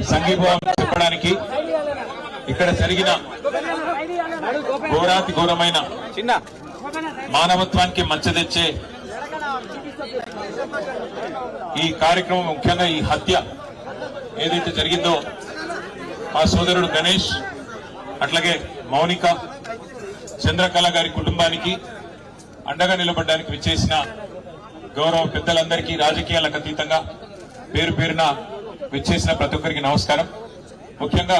సంఘీభావం చెప్పడానికి ఇక్కడ జరిగిన ఘోరాతి ఘోరమైన మానవత్వానికి మచ్చ తెచ్చే ఈ కార్యక్రమం, ముఖ్యంగా ఈ హత్య ఏదైతే జరిగిందో ఆ సోదరుడు గణేష్, అట్లాగే మౌనిక, చంద్రకళ గారి కుటుంబానికి అండగా నిలబడడానికి విచ్చేసిన గౌరవ పెద్దలందరికీ, రాజకీయాలకు అతీతంగా పేరు పేరున విచ్చేసిన ప్రతి ఒక్కరికి నమస్కారం. ముఖ్యంగా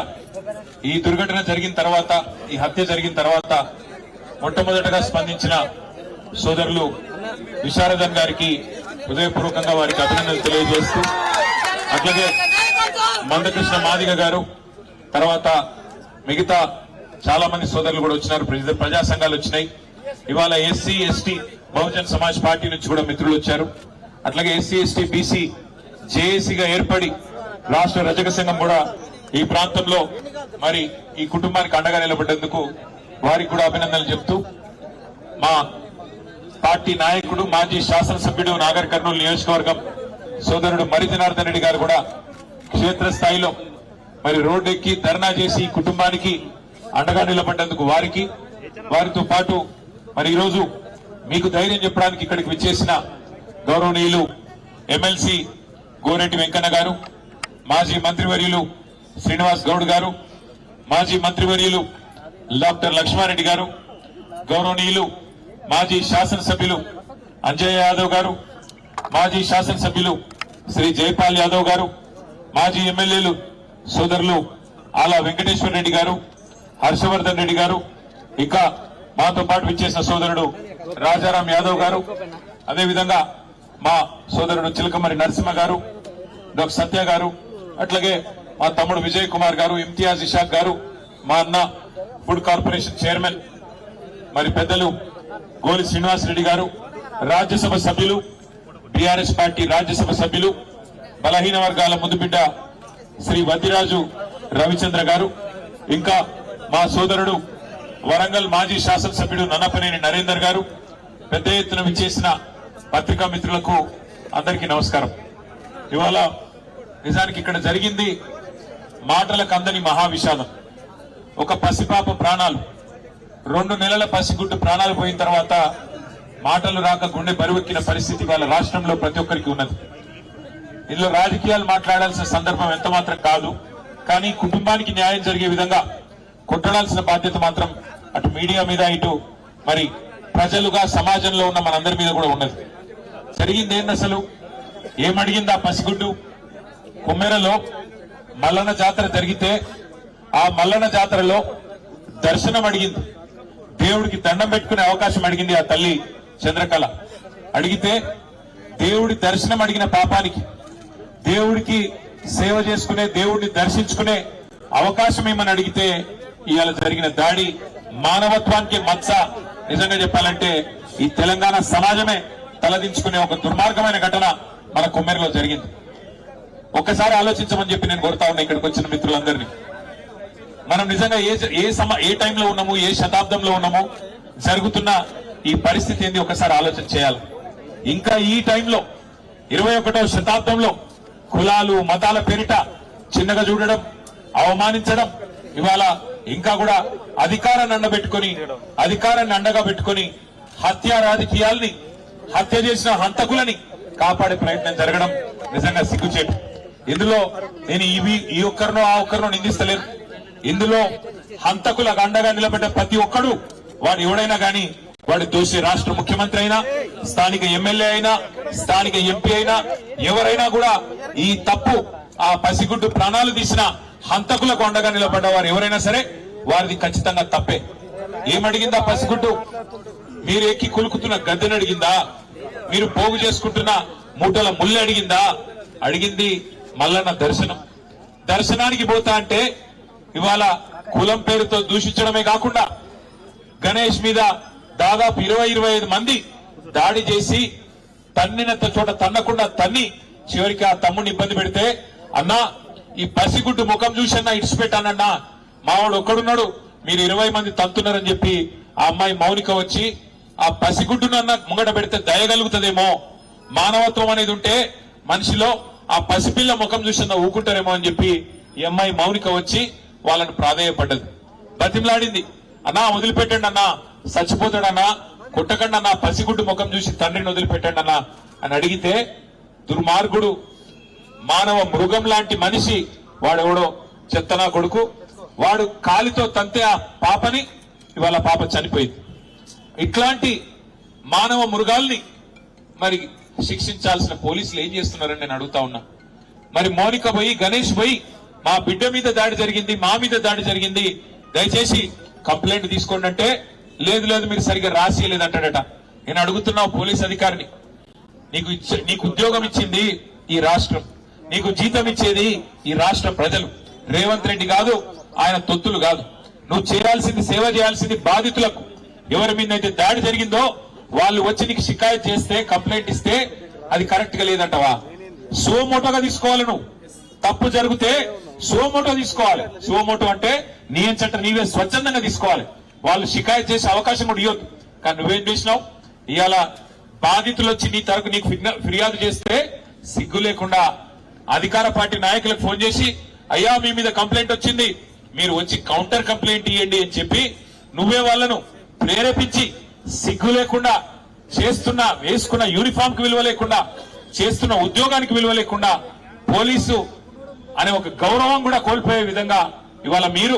ఈ దుర్ఘటన జరిగిన తర్వాత, ఈ హత్య జరిగిన తర్వాత మొట్టమొదటగా స్పందించిన సోదరులు విశారదన్ గారికి హృదయపూర్వకంగా వారికి అభినందనలు తెలియజేస్తూ, అట్లాగే మందకృష్ణ మాదిగ గారు, తర్వాత మిగతా చాలా మంది సోదరులు కూడా వచ్చినారు. ప్రజా సంఘాలు వచ్చినాయి. ఇవాళ SC ST Bahujan Samaj party నుంచి కూడా మిత్రులు వచ్చారు. అట్లాగే ఎస్సీ ఎస్టీ బీసీ జేఏసీగా ఏర్పడి రాష్ట్ర రజక సంఘం కూడా ఈ ప్రాంతంలో మరి ఈ కుటుంబానికి అండగా నిలబడ్డందుకు వారికి కూడా అభినందనలు చెప్తూ, మా పార్టీ నాయకుడు, మాజీ శాసనసభ్యుడు, నాగర్ కర్నూలు నియోజకవర్గం సోదరుడు మరి జనార్దన్ రెడ్డి గారు కూడా క్షేత్రస్థాయిలో మరి రోడ్డెక్కి ధర్నా చేసి ఈ కుటుంబానికి అండగా నిలబడ్డందుకు వారితో పాటు మరి ఈరోజు మీకు ధైర్యం చెప్పడానికి ఇక్కడికి విచ్చేసిన గౌరవనీయులు ఎమ్మెల్సీ గోరెడ్డి వెంకన్న గారు, మాజీ మంత్రివర్యులు శ్రీనివాస్ గౌడ్ గారు, మాజీ మంత్రివర్యులు డాక్టర్ లక్ష్మారెడ్డి గారు, గౌరవనీయులు మాజీ శాసనసభ్యులు అంజయ్ యాదవ్ గారు, మాజీ శాసనసభ్యులు శ్రీ జైపాల్ యాదవ్ గారు, మాజీ ఎమ్మెల్యేలు సోదరులు ఆలా వెంకటేశ్వర రెడ్డి గారు, హర్షవర్ధన్ రెడ్డి గారు, ఇంకా మాతో పాటు విచ్చేసిన సోదరుడు రాజారాం యాదవ్ గారు, అదేవిధంగా మా సోదరుడు చిలకమరి నరసింహ గారు, డాక్టర్ సత్య గారు, అట్లాగే మా తమ్ముడు విజయ్ కుమార్ గారు, ఇమ్తియాజ్ ఇషాక్ గారు, మా అన్న ఫుడ్ కార్పొరేషన్ చైర్మన్ మరి పెద్దలు గోలి శ్రీనివాసరెడ్డి గారు, రాజ్యసభ సభ్యులు, బీఆర్ఎస్ పార్టీ రాజ్యసభ సభ్యులు, బలహీన వర్గాల ముద్దుబిడ్డ శ్రీ వద్దిరాజు రవిచంద్ర గారు, ఇంకా మా సోదరుడు వరంగల్ మాజీ శాసనసభ్యుడు నన్నపనేని నరేందర్ గారు, పెద్ద ఎత్తున విచ్చేసిన పత్రికా మిత్రులకు అందరికీ నమస్కారం. ఇవాళ నిజానికి ఇక్కడ జరిగింది మాటలకు అందని మహావిషాదం. ఒక పసిపాప ప్రాణాలు, 2 నెలల పసిగుడ్డు ప్రాణాలు పోయిన తర్వాత మాటలు రాక గుండె బరువెక్కిన పరిస్థితి వాళ్ళ రాష్ట్రంలో ప్రతి ఒక్కరికి ఉన్నది. ఇందులో రాజకీయాలు మాట్లాడాల్సిన సందర్భం ఎంత మాత్రం కాదు. కానీ కుటుంబానికి న్యాయం జరిగే విధంగా కొట్టడాల్సిన బాధ్యత మాత్రం అటు మీడియా మీద, ఇటు మరి ప్రజలుగా సమాజంలో ఉన్న మనందరి మీద కూడా ఉన్నది. జరిగింది ఏంటి అసలు? ఏమడిగింది ఆ పసిగుడ్డు? కొమ్మెరలో మల్లన్న జాతర జరిగితే ఆ మల్లన్న జాతరలో దర్శనం అడిగింది, దేవుడికి దండం పెట్టుకునే అవకాశం అడిగింది ఆ తల్లి చంద్రకళ. అడిగితే దేవుడి దర్శనం అడిగిన పాపానికి, దేవుడికి సేవ చేసుకునే, దేవుడిని దర్శించుకునే అవకాశం ఏమని అడిగితే ఇవాళ జరిగిన దాడి మానవత్వానికి మచ్చ. నిజంగా చెప్పాలంటే ఈ తెలంగాణ సమాజమే తలదించుకునే ఒక దుర్మార్గమైన ఘటన మన కొమ్మెరలో జరిగింది. ఒక్కసారి ఆలోచించమని చెప్పి నేను కోరుతా ఉన్నా ఇక్కడికి వచ్చిన మిత్రులందరినీ. మనం నిజంగా ఏ టైంలో ఉన్నాము, ఏ శతాబ్దంలో ఉన్నాము, జరుగుతున్న ఈ పరిస్థితి ఏంది ఒకసారి ఆలోచన చేయాలి. ఇంకా ఈ టైంలో 21వ శతాబ్దంలో కులాలు మతాల పేరిట చిన్నగా చూడడం, అవమానించడం, ఇవాళ ఇంకా కూడా అధికారాన్ని అండగా పెట్టుకుని హత్య రాజకీయాల్ని, హత్య చేసిన హంతకులని కాపాడే ప్రయత్నం జరగడం నిజంగా సిగ్గుచేటు. ఇందులో నేను ఈ ఒక్కరినో ఆ ఒక్కరినో నిందిస్తలేను. ఇందులో హంతకులకు అండగా నిలబడ్డ ప్రతి ఒక్కడు, వాడు ఎవడైనా గాని, వాడు దోషి. రాష్ట్ర ముఖ్యమంత్రి అయినా, స్థానిక ఎమ్మెల్యే అయినా, స్థానిక ఎంపీ అయినా, ఎవరైనా కూడా ఈ తప్పు, ఆ పసిగుడ్డు ప్రాణాలు తీసిన హంతకులకు అండగా నిలబడ్డ వారు ఎవరైనా సరే వారిది ఖచ్చితంగా తప్పే. ఏమడిగిందా పసిగుడ్డు? మీరు ఎక్కి కులుకుతున్న గద్దెని అడిగిందా? మీరు పోగు చేసుకుంటున్న మూటల ముళ్ళు అడిగిందా? అడిగింది మల్లన్న దర్శనం. దర్శనానికి పోతా అంటే ఇవాళ కులం పేరుతో దూషించడమే కాకుండా గణేష్ మీద దాదాపు 20-25 మంది దాడి చేసి తన్నినంత చోట తన్నకుండా తన్ని చివరికి ఆ తమ్ముడిని ఇబ్బంది పెడితే, అన్నా ఈ పసిగుడ్డు ముఖం చూసన్నా ఇడిచిపెట్టానన్నా, మావాడు ఒక్కడున్నాడు, మీరు 20 మంది తంతున్నారని చెప్పి ఆ అమ్మాయి మౌనిక వచ్చి ఆ పసిగుడ్డునన్నా ముంగట పెడితే దయగలుగుతుందేమో, మానవత్వం అనేది ఉంటే మనిషిలో ఆ పసిపిల్ల ముఖం చూసిన ఊకుంటారేమో అని చెప్పి ఈ అమ్మాయి మౌనిక వచ్చి వాళ్ళని ప్రాధేయపడ్డది, బతిమలాడింది. అన్నా వదిలిపెట్టండి అన్నా, చచ్చిపోతాడన్నా, కొట్టకండి అన్నా, పసిగుడ్డు ముఖం చూసి తండ్రిని వదిలిపెట్టండి అన్నా అని అడిగితే దుర్మార్గుడు, మానవ మృగం లాంటి మనిషి వాడెవడో చెత్తనా కొడుకు, వాడు కాలితో తంతే ఆ పాపని, ఇవాళ పాప చనిపోయింది. ఇట్లాంటి మానవ మృగాల్ని మరి శిక్షించాల్సిన పోలీసులు ఏం చేస్తున్నారని నేను అడుగుతా ఉన్నా. మరి మౌనిక పోయి గణేష్ పోయి మా బిడ్డ మీద దాడి జరిగింది, మా మీద దాడి జరిగింది, దయచేసి కంప్లైంట్ తీసుకోండి అంటే లేదు లేదు మీరు సరిగ్గా రాసియలేదంటాడట. నేను అడుగుతున్నావు పోలీస్ అధికారిని, నీకు ఉద్యోగం ఇచ్చింది ఈ రాష్ట్రం, నీకు జీతం ఇచ్చేది ఈ రాష్ట్ర ప్రజలు, రేవంత్ రెడ్డి కాదు, ఆయన తొత్తులు కాదు. నువ్వు చేయాల్సింది, సేవ చేయాల్సింది బాధితులకు. ఎవరి మీద అయితే దాడి జరిగిందో వాళ్ళు వచ్చి నీకు షికాయత్ చేస్తే, కంప్లైంట్ ఇస్తే అది కరెక్ట్ గా లేదంటవా? సోమోటోగా తీసుకోవాలి. నువ్వు తప్పు జరిగితే సోమోటో తీసుకోవాలి. సోమోటో అంటే నీ ఎంచట నీవే స్వచ్ఛందంగా తీసుకోవాలి. వాళ్ళు షికాయత్ చేసే అవకాశం కూడా ఇవ్వద్దు. కానీ నువ్వేం చేసినావు? ఇవాళ బాధితులు వచ్చి నీ తరపు నీకు ఫిర్యాదు చేస్తే సిగ్గు లేకుండా అధికార పార్టీ నాయకులకు ఫోన్ చేసి అయ్యా మీ మీద కంప్లైంట్ వచ్చింది, మీరు వచ్చి కౌంటర్ కంప్లైంట్ ఇవ్వండి అని చెప్పి నువ్వే వాళ్ళను ప్రేరేపించి సిగ్గు లేకుండా చేస్తున్న, వేసుకున్న యూనిఫామ్ కి విలువ లేకుండా, చేస్తున్న ఉద్యోగానికి విలువ లేకుండా, పోలీసు అనే ఒక గౌరవం కూడా కోల్పోయే విధంగా ఇవాళ మీరు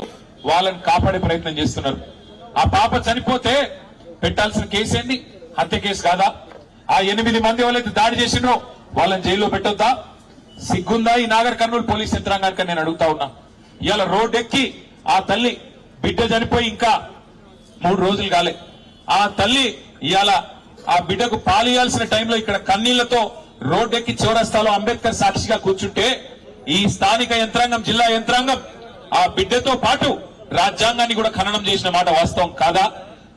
వాళ్ళని కాపాడే ప్రయత్నం చేస్తున్నారు. ఆ పాప చనిపోతే పెట్టాల్సిన కేసు ఏంటి? హత్య కేసు కాదా? ఆ 8 మంది ఎవరైతే దాడి చేసిండ్రో వాళ్ళని జైల్లో పెట్టొద్దా? సిగ్గుందా ఈ నాగర్ కర్నూలు పోలీస్ యంత్రాంగానికి నేను అడుగుతా ఉన్నా. ఇవాళ రోడ్డెక్కి ఆ తల్లి బిడ్డ చనిపోయి ఇంకా 3 రోజులు కాలే. ఆ తల్లి ఇవాళ ఆ బిడ్డకు పాలియాల్సిన టైంలో ఇక్కడ కన్నీళ్లతో రోడ్డెక్కి చౌరస్తాలో అంబేద్కర్ సాక్షిగా కూర్చుంటే ఈ స్థానిక యంత్రాంగం, జిల్లా యంత్రాంగం ఆ బిడ్డతో పాటు రాజ్యాంగాన్ని కూడా ఖననం చేసిన మాట వాస్తవం కాదా?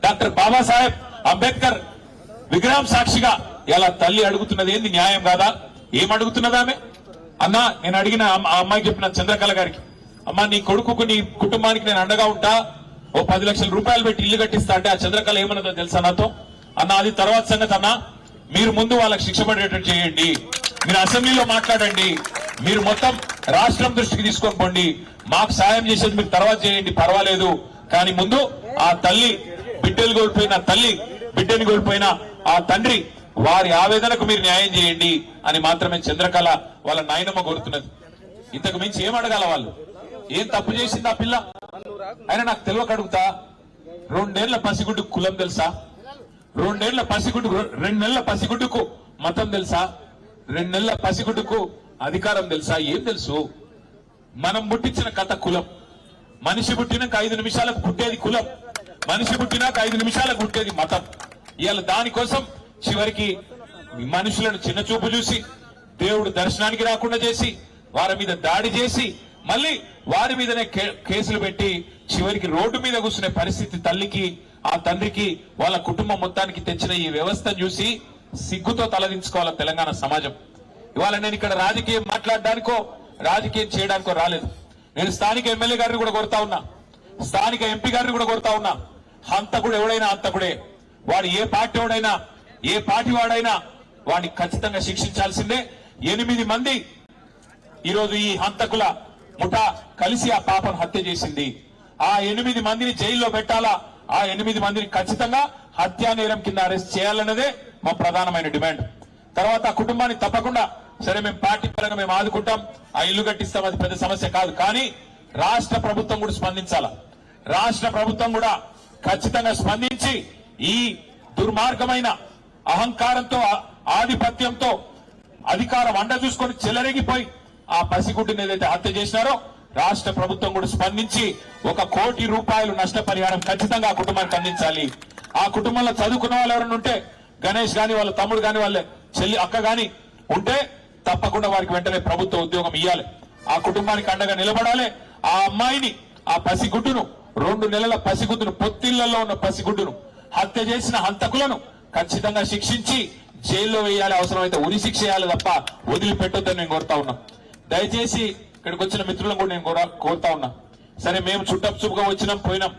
డాక్టర్ బాబాసాహెబ్ అంబేద్కర్ విగ్రహం సాక్షిగా ఇలా తల్లి అడుగుతున్నది ఏంది? న్యాయం కాదా? ఏం అడుగుతున్నది ఆమె? అన్నా నేను అడిగిన ఆ అమ్మాయికి చెప్పిన చంద్రకళ గారికి, అమ్మా నీ కొడుకుకు నీ కుటుంబానికి నేను అండగా ఉంటా, ఓ 10 లక్షల రూపాయలు పెట్టి ఇల్లు కట్టిస్తా అంటే ఆ చంద్రకళ ఏమన్నదో తెలుసా నాతో? అన్న అది తర్వాత సంగతి అన్నా, మీరు ముందు వాళ్ళకి శిక్ష పడేటట్టు చేయండి, మీరు అసెంబ్లీలో మాట్లాడండి, మీరు మొత్తం రాష్ట్రం దృష్టికి తీసుకొని పోండి, మాకు సాయం చేసేది మీరు తర్వాత చేయండి పర్వాలేదు, కానీ ముందు ఆ తల్లి బిడ్డలు కోల్పోయిన తల్లి, బిడ్డని కోల్పోయిన ఆ తండ్రి, వారి ఆవేదనకు మీరు న్యాయం చేయండి అని మాత్రమే చంద్రకళ వాళ్ళ నాయనమ్మ కోరుతున్నది. ఇంతకు మించి ఏం అడగాల? వాళ్ళు ఏం తప్పు చేసింది ఆ పిల్ల? అయినా నాకు తెలియక అడుగుతా, 2 ఏళ్ల పసిగుడ్డు కులం తెలుసా? 2 ఏళ్ల పసిగుడ్డు, 2 నెలల పసిగుడ్డుకు మతం తెలుసా? 2 నెలల పసిగుడ్డుకు అధికారం తెలుసా? ఏం తెలుసు? మనం పుట్టించిన కథ కులం. మనిషి పుట్టినాక 5 నిమిషాలకు పుట్టేది కులం, మనిషి పుట్టినాక 5 నిమిషాలకు పుట్టేది మతం. ఇవాళ దానికోసం చివరికి మనుషులను చిన్న చూపు చూసి, దేవుడు దర్శనానికి రాకుండా చేసి, వారి మీద దాడి చేసి, మళ్ళీ వారి మీదనే కేసులు పెట్టి చివరికి రోడ్డు మీద కూర్చునే పరిస్థితి తల్లికి, ఆ తండ్రికి, వాళ్ళ కుటుంబం మొత్తానికి తెచ్చిన ఈ వ్యవస్థను చూసి సిగ్గుతో తలదించుకోవాలి తెలంగాణ సమాజం. ఇవాళ నేను ఇక్కడ రాజకీయం మాట్లాడడానికో రాజకీయం చేయడానికో రాలేదు. నేను స్థానిక ఎమ్మెల్యే గారిని కూడా కోరుతా ఉన్నా, స్థానిక ఎంపీ గారిని కూడా కోరుతా ఉన్నా, హంతకుడు ఎవడైనా హంతకుడే. వాడు ఏ పార్టీ వాడైనా, ఏ పార్టీ వాడైనా వాడిని ఖచ్చితంగా శిక్షించాల్సిందే. 8 మంది ఈరోజు ఈ హంతకుల ముఠా కలిసి ఆ పాపను హత్య చేసింది. ఆ 8 మందిని జైల్లో పెట్టాలా, ఆ 8 మందిని ఖచ్చితంగా హత్యా నేరం కింద అరెస్ట్ చేయాలన్నదే మా ప్రధానమైన డిమాండ్. తర్వాత ఆ కుటుంబాన్ని తప్పకుండా, సరే మేము పార్టీ పరంగా మేము ఆదుకుంటాం, ఆ ఇల్లు కట్టిస్తాం, అది పెద్ద సమస్య కాదు, కానీ రాష్ట్ర ప్రభుత్వం కూడా స్పందించాలా. రాష్ట్ర ప్రభుత్వం కూడా ఖచ్చితంగా స్పందించి ఈ దుర్మార్గమైన అహంకారంతో, ఆధిపత్యంతో, అధికారం అండ చూసుకొని చెలరేగిపోయి ఆ పసిగుడ్డుని ఏదైతే హత్య చేసినారో రాష్ట్ర ప్రభుత్వం కూడా స్పందించి 1 కోటి రూపాయలు నష్టపరిహారం ఖచ్చితంగా ఆ కుటుంబానికి అందించాలి. ఆ కుటుంబంలో చదువుకున్న వాళ్ళు ఎవరైనా ఉంటే, గణేష్ గాని, వాళ్ళ తమ్ముడు గాని, వాళ్ళ చెల్లి అక్క గాని ఉంటే తప్పకుండా వారికి వెంటనే ప్రభుత్వ ఉద్యోగం ఇవ్వాలి. ఆ కుటుంబానికి అండగా నిలబడాలి. ఆ అమ్మాయిని, ఆ పసిగుడ్డును, 2 నెలల పసిగుడ్డును, పొత్తిళ్లలో ఉన్న పసిగుడ్డును హత్య చేసిన హంతకులను ఖచ్చితంగా శిక్షించి జైల్లో వేయాలి, అవసరమైతే ఉరి శిక్ష చేయాలి తప్ప వదిలిపెట్టొద్దని నేను కోరుతా ఉన్నా. దయచేసి ఇక్కడికి వచ్చిన మిత్రులను కూడా నేను కోరుతా ఉన్నా, సరే మేము చుట్టపుగా వచ్చినాం పోయినాం,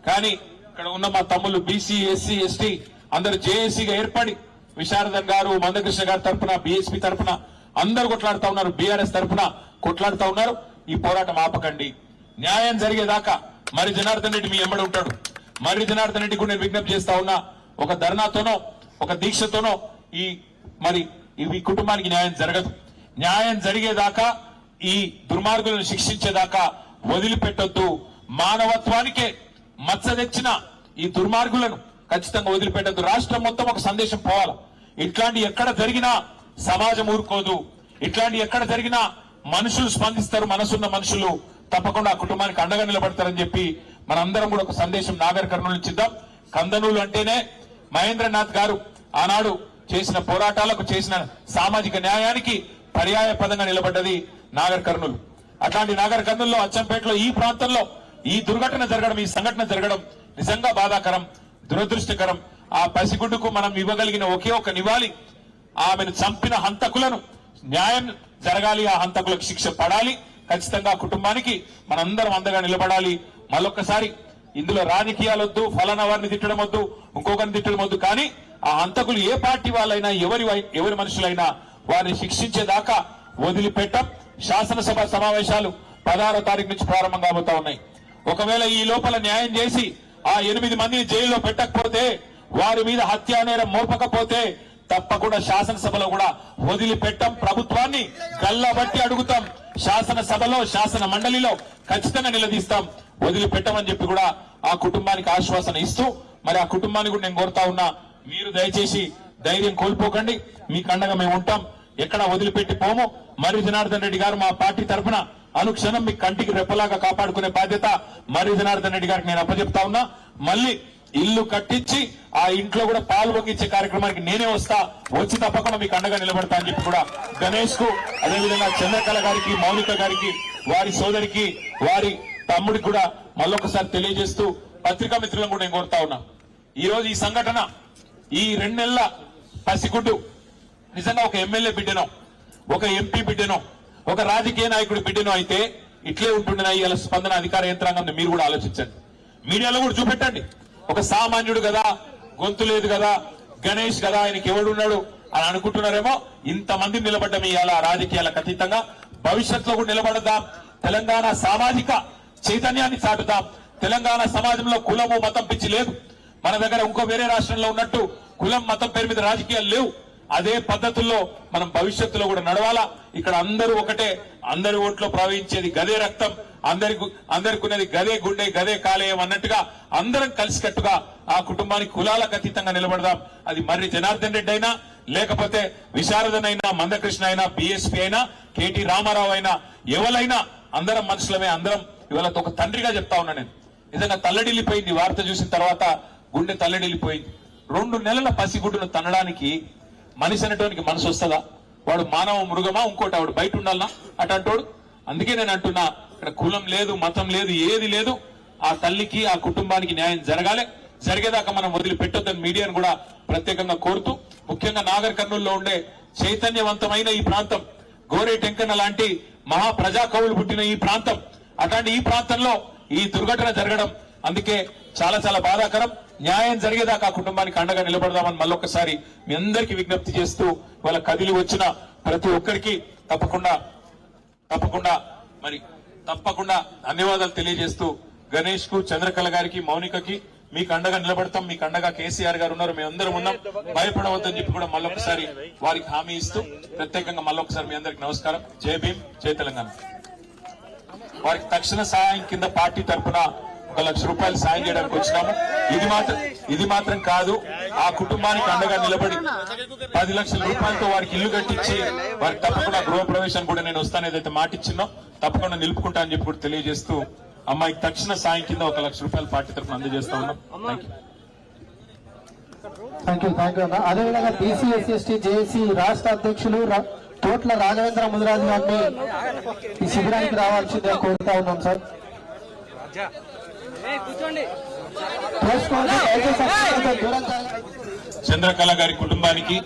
కానీ ఇక్కడ ఉన్న మా తమ్ముళ్ళు బీసీ, ఎస్సీ, ఎస్టీ అందరూ జేఏసీగా ఏర్పడి, విశారదన్ గారు, మందకృష్ణ గారి తరఫున, బీఎస్పీ తరఫున అందరు కొట్లాడుతా ఉన్నారు, బీఆర్ఎస్ తరఫున కొట్లాడుతా ఉన్నారు. ఈ పోరాటం ఆపకండి. న్యాయం జరిగేదాకా మరి జనార్దన్ రెడ్డి మీ ఎంబడి ఉంటాడు. మరి జనార్దన్ రెడ్డి కూడా నేను విజ్ఞప్తి చేస్తా ఉన్నా, ఒక ధర్నాతోనో ఒక దీక్షతోనో ఈ కుటుంబానికి న్యాయం జరగదు. న్యాయం జరిగేదాకా ఈ దుర్మార్గులను శిక్షించేదాకా వదిలిపెట్టొద్దు. మానవత్వానికే మచ్చ తెచ్చిన ఈ దుర్మార్గులను ఖచ్చితంగా వదిలిపెట్టద్దు. రాష్ట్రం మొత్తం ఒక సందేశం పోవాలి. ఇట్లాంటి ఎక్కడ జరిగినా సమాజం ఊరుకోదు. ఇట్లాంటి ఎక్కడ జరిగినా మనుషులు స్పందిస్తారు. మనసున్న మనుషులు తప్పకుండా ఆ కుటుంబానికి అండగా నిలబడతారని చెప్పి మనందరం కూడా ఒక సందేశం నాగర్ కర్నూలు నుంచి ఇద్దాం. కందనూలు అంటేనే మహేంద్రనాథ్ గారు ఆనాడు చేసిన పోరాటాలకు, చేసిన సామాజిక న్యాయానికి పర్యాయ పదంగా నిలబడ్డది నాగర్ కర్నూలు. అట్లాంటి నాగర్ కర్నూలులో, అచ్చంపేటలో, ఈ ప్రాంతంలో ఈ దుర్ఘటన జరగడం, ఈ సంఘటన జరగడం నిజంగా బాధాకరం, దురదృష్టకరం. ఆ పసిగుడ్డుకు మనం ఇవ్వగలిగిన ఒకే ఒక నివాళి, ఆమెను చంపిన హంతకులను న్యాయం జరగాలి, ఆ హంతకులకు శిక్ష పడాలి. ఖచ్చితంగా కుటుంబానికి మనందరం అండగా నిలబడాలి. మళ్ళొక్కసారి ఇందులో రాజకీయాలు వద్దు, ఫలానా వారిని తిట్టడం వద్దు, ఇంకొకరిని తిట్టడం వద్దు. కానీ ఆ హంతకులు ఏ పార్టీ వాళ్ళైనా, ఎవరి మనుషులైనా వారిని శిక్షించేదాకా వదిలిపెట్టం. శాసనసభ సమావేశాలు 16వ తారీఖు నుంచి ప్రారంభం కాబోతా ఉన్నాయి. ఒకవేళ ఈ లోపల న్యాయం చేసి ఆ 8 మందిని జైల్లో పెట్టకపోతే, వారి మీద హత్యా నేరం మోపకపోతే తప్పకుండా శాసనసభలో కూడా వదిలిపెట్టం. ప్రభుత్వాన్ని గల్లబట్టి అడుగుతాం. శాసనసభలో, శాసన మండలిలో ఖచ్చితంగా నిలదీస్తాం. వదిలిపెట్టమని చెప్పి కూడా ఆ కుటుంబానికి ఆశ్వాసన ఇస్తూ, మరి ఆ కుటుంబాన్ని కూడా నేను కోరుతా ఉన్నా, మీరు దయచేసి ధైర్యం కోల్పోకండి. మీకు అండగా మేము ఉంటాం. ఎక్కడ వదిలిపెట్టి పోము. మర్రి జనార్దన్ రెడ్డి గారు మా పార్టీ తరఫున అనుక్షణం మీ కంటికి రెప్పలాగా కాపాడుకునే బాధ్యత మర్రి జనార్దన్ రెడ్డి గారికి నేను అప్పచెప్తా ఉన్నా. మళ్ళీ ఇల్లు కట్టించి ఆ ఇంట్లో కూడా పాలు పొంగించే కార్యక్రమానికి నేనే వస్తా. వచ్చి తప్పకుండా మీకు అండగా నిలబడతా అని చెప్పి కూడా గణేష్ కు, అదేవిధంగా చంద్రకళ గారికి, మౌనిక గారికి, వారి సోదరికి, వారి తమ్ముడికి కూడా మళ్ళొకసారి తెలియజేస్తూ పత్రికా మిత్రులను కూడా నేను కోరుతా ఉన్నా. ఈ రోజు ఈ సంఘటన, ఈ 2 నెలల పసిగుడ్డు నిజంగా ఒక ఎమ్మెల్యే బిడ్డనో, ఒక ఎంపీ బిడ్డనో, ఒక రాజకీయ నాయకుడి బిడ్డనో అయితే ఇట్లే ఉంటుండేనా ఇవాళ స్పందన అధికార యంత్రాంగం? మీరు కూడా ఆలోచించండి. మీడియాలో కూడా చూపెట్టండి. ఒక సామాన్యుడు కదా, గొంతు లేదు కదా, గణేష్ కదా, ఆయనకి ఎవడున్నాడు అని అనుకుంటున్నారేమో. ఇంతమంది నిలబడ్డం ఇవాళ రాజకీయాలకు అతీతంగా భవిష్యత్తులో కూడా నిలబడదాం. తెలంగాణ సామాజిక చైతన్యాన్ని చాటుదాం. తెలంగాణ సమాజంలో కులము, మతం పిచ్చి లేదు. మన దగ్గర ఇంకో వేరే రాష్ట్రంలో ఉన్నట్టు కులం, మతం పేరు మీద రాజకీయాలు లేవు. అదే పద్ధతుల్లో మనం భవిష్యత్తులో కూడా నడవాలా. ఇక్కడ అందరూ ఒకటే, అందరి ఓట్లో ప్రవహించేది గదే రక్తం, అందరికి ఉన్నది గదే గుండె, గదే కాలేయం అన్నట్టుగా అందరం కలిసికట్టుగా ఆ కుటుంబానికి కులాలకు అతీతంగా నిలబడదాం. అది మర్రి జనార్దన్ రెడ్డి అయినా, లేకపోతే విశారదన్ అయినా, మందకృష్ణ అయినా, బీఎస్పీ అయినా, కేటీ రామారావు అయినా, ఎవరైనా అందరం మనుషులమే. అందరం ఇవాళ ఒక తండ్రిగా చెప్తా ఉన్నా నేను. నిజంగా తల్లడిల్లిపోయింది వార్త చూసిన తర్వాత, గుండె తల్లడిల్లిపోయింది. 2 నెలల పసిగుడ్డును తనడానికి మనిషి అనేటానికి మనసు వస్తుందా? వాడు మానవ మృగమా? ఇంకోటి వాడు బయట ఉండాలనా అటంటోడు? అందుకే నేను అంటున్నా, ఇక్కడ కులం లేదు, మతం లేదు, ఏది లేదు. ఆ తల్లికి, ఆ కుటుంబానికి న్యాయం జరగాలి. జరిగేదాకా మనం వదిలిపెట్టొద్దని మీడియాను కూడా ప్రత్యేకంగా కోరుతూ, ముఖ్యంగా నాగర్ కర్నూలులో ఉండే చైతన్యవంతమైన ఈ ప్రాంతం, గోరే టెంకన్న లాంటి మహా ప్రజా కవులు పుట్టిన ఈ ప్రాంతం, అట్లాంటి ఈ ప్రాంతంలో ఈ దుర్ఘటన జరగడం అందుకే చాలా చాలా బాధాకరం. న్యాయం జరిగేదాకా ఆ కుటుంబానికి అండగా నిలబడదామని మళ్ళొకసారి మీ అందరికీ విజ్ఞప్తి చేస్తూ, వాళ్ళ కదిలి వచ్చిన ప్రతి ఒక్కరికి తప్పకుండా ధన్యవాదాలు తెలియజేస్తూ, గణేష్ కు, చంద్రకళ గారికి, మౌనికకి మీకు అండగా నిలబడతాం. మీకు అండగా కేసీఆర్ గారు ఉన్నారు, మేమందరం ఉన్నాం, భయపడవద్దని చెప్పి కూడా మళ్ళొకసారి వారికి హామీ ఇస్తూ, ప్రత్యేకంగా మళ్ళొకసారి మీ అందరికి నమస్కారం. జై భీమ్, జై తెలంగాణ. వారికి తక్షణ సహాయం కింద పార్టీ తరఫున 1 లక్ష రూపాయలు సాయం చేయడానికి వచ్చినాము. ఇది మాత్రం కాదు, ఆ కుటుంబానికి అండగా నిలబడి 10 లక్షల రూపాయలతో వారికి ఇల్లు కట్టించి, వారికి తప్పకుండా గృహ ప్రవేశం కూడా నేను వస్తాను, ఏదైతే మాట ఇచ్చినో తప్పకుండా నిలుపుకుంటా అని చెప్పి కూడా తెలియజేస్తూ, అమ్మాయికి తక్షణ సాయం కింద 1 లక్ష రూపాయలు పార్టీ తరఫున అందజేస్తా ఉన్నాం. థ్యాంక్ యూ అన్న. అదేవిధంగా బీసీ ఎస్సీ ఎస్టీ జేఏసీ రాష్ట్ర అధ్యక్షులు తోట్ల రాఘవేంద్ర ముదిరాజు గారిని ఈ శిబిరానికి రావాల్సిందిగా కోరుతా ఉన్నాం సార్. చంద్రకళ గారి కుటుంబానికి